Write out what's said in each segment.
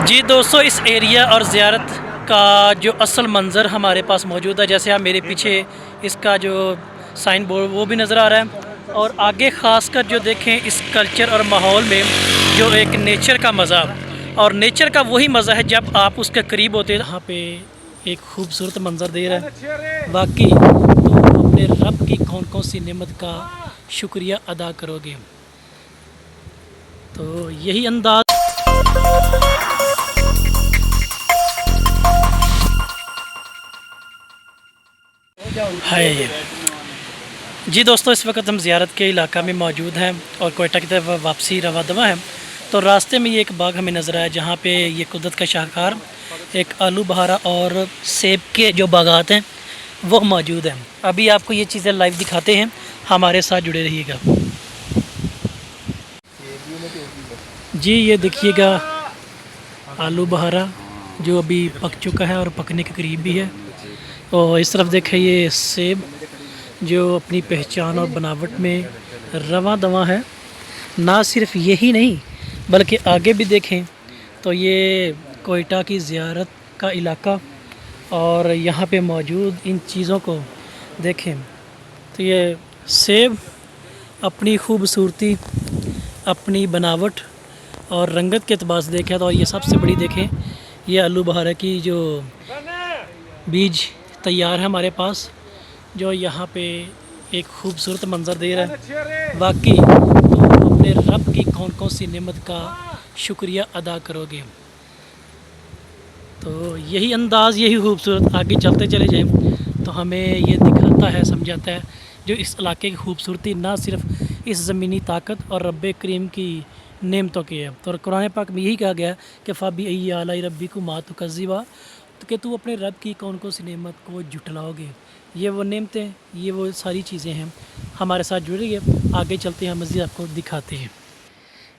जी दोस्तों, इस एरिया और ज़ियारत का जो असल मंज़र हमारे पास मौजूद है, जैसे आप मेरे पीछे इसका जो साइन बोर्ड वो भी नज़र आ रहा है, और आगे ख़ासकर जो देखें इस कल्चर और माहौल में जो एक नेचर का मज़ा, और नेचर का वही मज़ा है जब आप उसके करीब होते हैं। यहाँ पे एक खूबसूरत मंज़र दे रहा है वाकई, तो अपने रब की कौन कौन सी नेमत का शुक्रिया अदा करोगे। तो यही अंदाज़ है। जी दोस्तों, इस वक्त हम ज़ियारत के इलाका में मौजूद हैं और कोयटा की तरफ वापसी रवा दवा है। तो रास्ते में ये एक बाग हमें नज़र आया जहाँ पे ये कुदरत का शाहकार एक आलू बहारा और सेब के जो बागात हैं वो मौजूद हैं। अभी आपको ये चीज़ें लाइव दिखाते हैं, हमारे साथ जुड़े रहिएगा। जी ये देखिएगा आलू बहारा जो अभी पक चुका है और पकने के करीब भी है, और इस तरफ देखें ये सेब जो अपनी पहचान और बनावट में रवां दवां है। ना सिर्फ यही नहीं बल्कि आगे भी देखें तो ये कोयटा की ज़ियारत का इलाका, और यहाँ पे मौजूद इन चीज़ों को देखें तो ये सेब अपनी खूबसूरती, अपनी बनावट और रंगत के अतबार से देखें तो, और ये सबसे बड़ी देखें ये आलू बहारा की जो बीज तैयार है हमारे पास, जो यहाँ पे एक खूबसूरत मंज़र दे रहा है वाकई, तो अपने रब की कौन कौन सी नेमत का शुक्रिया अदा करोगे। तो यही अंदाज़, यही खूबसूरत आगे चलते चले जाएं तो हमें ये दिखाता है, समझाता है जो इस इलाके की खूबसूरती ना सिर्फ इस ज़मीनी ताकत और रब करीम की नेमतों की है। तो कुरान पाक में यही कहा गया कि फ़ाबी अय्यी आलाई रब्बिकुम मा तुकज़्ज़िबा, तो कि तू अपने रब की कौन कौन सी नेमत को जुटलाओगे। ये वो नेमतें, ये वो सारी चीज़ें हैं। हमारे साथ जुड़िए, आगे चलते हैं, मज़ीद आपको दिखाते हैं।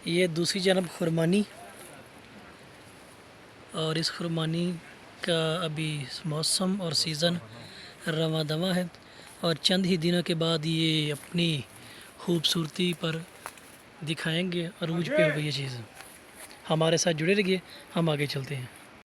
ये दूसरी जानब खुरमानी, और इस खुरमानी का अभी मौसम और सीज़न रवा दवा है, और चंद ही दिनों के बाद ये अपनी खूबसूरती पर दिखाएंगे, अरूज पे होगी ये चीज़। हमारे साथ जुड़े रहिए, हम आगे चलते हैं।